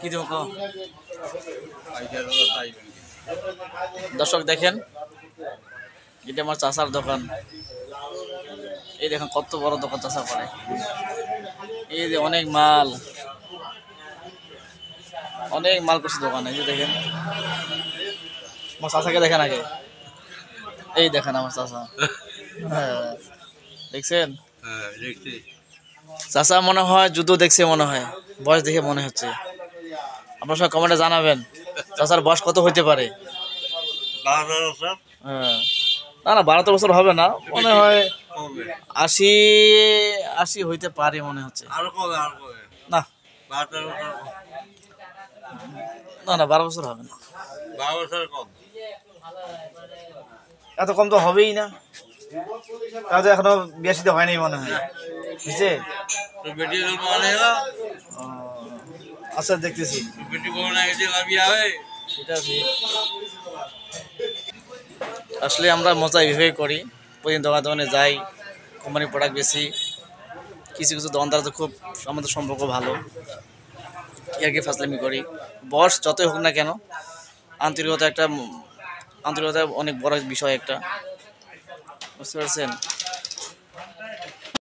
কি দেবো কও? দর্শক দেখেন, এটা আমার চাচার দোকান। এই দেখেন কত বড় দোকান চাচা করে। এই যে অনেক মাল, অনেক মাল করছে দোকানে। এই যে দেখেন আমার চাচাকে দেখেন আগে। এই দেখেন আমার চাচা। হ্যাঁ, দেখছেন? চাচা মনে হয় যুদ্ধ দেখছে, মনে হয় বয়স দেখে মনে হচ্ছে। আপনার সব কমেন্টে জানাবেন চাচার বয়স কত হইতে পারে। হ্যাঁ, না না 12-13 বছর হবে না, মনে হয় 80 80 হইতে পারে মনে হচ্ছে। না না না 12 বছর হবে না, এত কম তো হবেই না। তাও তো এখনো বিয়ে শাদী হয়নি মনে হয়, বুঝছে? ও, আচ্ছা দেখতেছি। সেটা ঠিক। আসলে আমরা মজা এইভাবেই করি, প্রতিদিন দোকানে দোকানে যাই, কোম্পানি প্রোডাক্ট বেশি। কিছু কিছু দোকানদার তো খুব আমাদের সম্পর্ক ভালো, আর কি ফাজলামি করি। বস যতই হোক না কেন, আন্তরিকতা একটা আন্তরিকতা অনেক বড় বিষয় একটা, বুঝতে পারছেন?